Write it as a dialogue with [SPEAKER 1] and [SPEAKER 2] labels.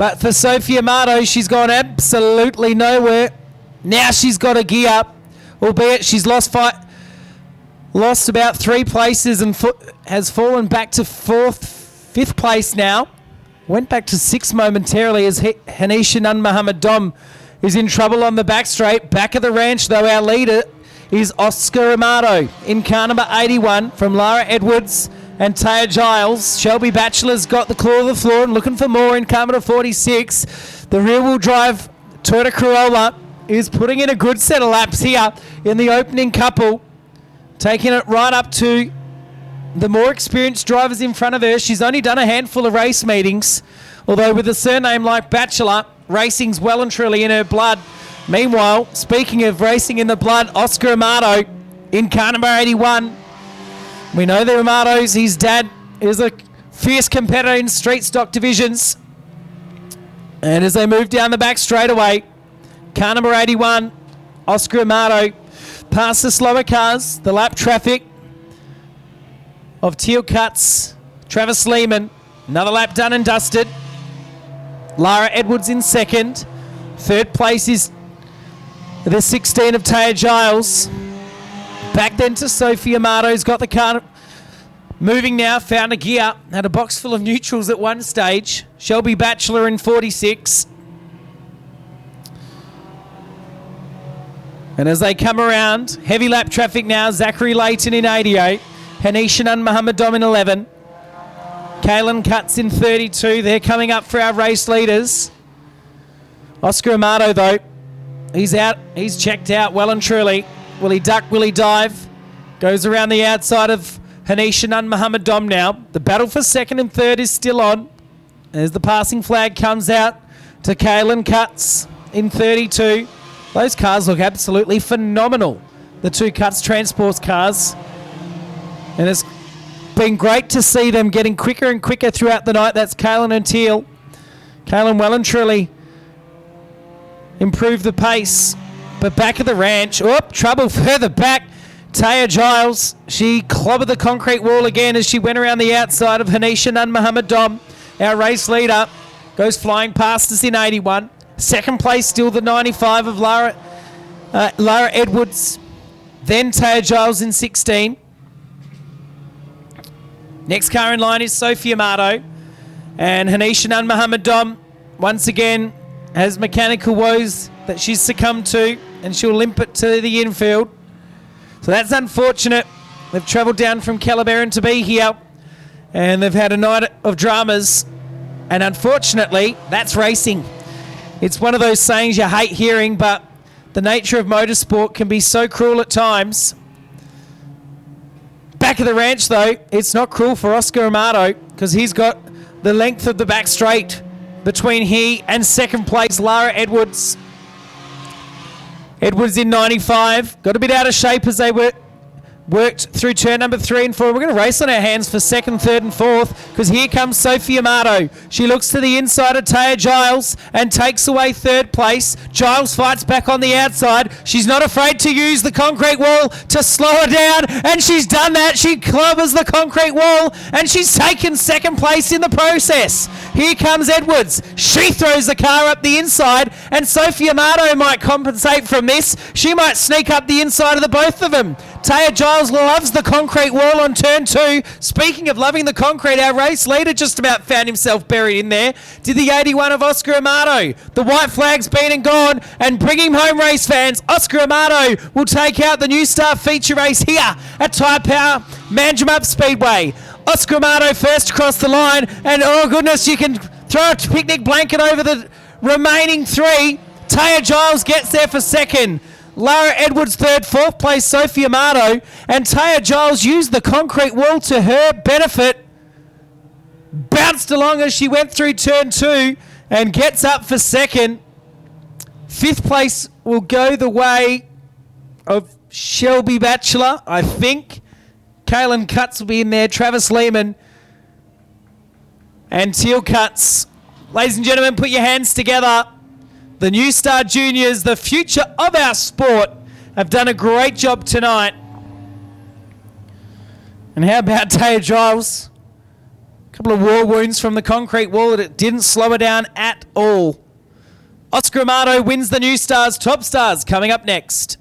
[SPEAKER 1] But for Sophie Amato, she's gone absolutely nowhere. Now she's got a gear up, albeit she's lost about 3 places and has fallen back to 5th place now. Went back to 6th momentarily as Hanisha Nun Muhammad Dom is in trouble on the back straight. Back of the ranch, though, our leader is Oscar Amato in car number 81 from Lara Edwards and Taya Giles. Shelby Batchelor's got the claw of the floor and looking for more in car number 46. The rear-wheel drive Toyota Corolla is putting in a good set of laps here in the opening couple, taking it right up to the more experienced drivers in front of her. She's only done a handful of race meetings, although with a surname like Batchelor, racing's well and truly in her blood. Meanwhile, speaking of racing in the blood, Oscar Amato in car number 81. We know the Amatos, his dad is a fierce competitor in street stock divisions. And as they move down the back straightaway, car number 81, Oscar Amato, past the slower cars, the lap traffic of Teal Cuts, Travis Lehman. Another lap done and dusted. Lara Edwards in second. 3rd place is the 16 of Taya Giles. Back then to Sophie Amato's got the car moving now, found a gear, had a box full of neutrals at one stage. Shelby Batchelor in 46. And as they come around, heavy lap traffic now, Zachary Layton in 88. Hanisha Nun Muhammad Dom in 11. Kaylin Cutts in 32. They're coming up for our race leaders. Oscar Amato, though, he's out. He's checked out well and truly. Will he duck? Will he dive? Goes around the outside of Hanisha Nun Muhammad Dom now. The battle for 2nd and 3rd is still on. As the passing flag comes out to Kaylin Cutts in 32. Those cars look absolutely phenomenal. The 2 Cutts Transports cars. And it's been great to see them getting quicker and quicker throughout the night. That's Kaylin and Teal. Kaylin well and truly improved the pace. But back at the ranch, trouble further back. Taya Giles, she clobbered the concrete wall again as she went around the outside of Hanisha Nun Muhammad Dom. Our race leader goes flying past us in 81. 2nd place still the 95 of Lara Edwards. Then Taya Giles in 16. Next car in line is Sophie Amato. And Hanisha Nun Muhammad Dom, once again, has mechanical woes that she's succumbed to, and she'll limp it to the infield. So that's unfortunate. They've travelled down from Calabarin to be here, and they've had a night of dramas. And unfortunately, that's racing. It's one of those sayings you hate hearing, but the nature of motorsport can be so cruel at times. Back of the ranch, though, it's not cruel for Oscar Amato because he's got the length of the back straight between he and 2nd place, Lara Edwards. Edwards in 95. Got a bit out of shape as they worked through turn number 3 and 4. We're going to race on our hands for 2nd, 3rd and 4th because here comes Sophie Amato. She looks to the inside of Taya Giles and takes away 3rd place. Giles fights back on the outside. She's not afraid to use the concrete wall to slow her down, and she's done that. She clobbers the concrete wall and she's taken 2nd place in the process. Here comes Edwards. She throws the car up the inside, and Sophie Amato might compensate from this. She might sneak up the inside of the both of them. Taya Giles loves the concrete wall on turn 2. Speaking of loving the concrete, our race leader just about found himself buried in there. Did the 81 of Oscar Amato. The white flag's been and gone, and bring him home, race fans. Oscar Amato will take out the New Star feature race here at Tyre Power Manjimup Speedway. Oscar Amato first across the line, and oh goodness, you can throw a picnic blanket over the remaining 3. Taya Giles gets there for 2nd. Lara Edwards 3rd, 4th place Sophie Amato, and Taya Giles used the concrete wall to her benefit. Bounced along as she went through turn 2 and gets up for 2nd. 5th place will go the way of Shelby Batchelor, I think. Kaylin Cutts will be in there, Travis Lehman and Teal Cutts. Ladies and gentlemen, put your hands together. The New Star Juniors, the future of our sport, have done a great job tonight. And how about Taya Giles? Couple of war wounds from the concrete wall, but it didn't slow her down at all. Oscar Amato wins the New Stars. Top Stars coming up next.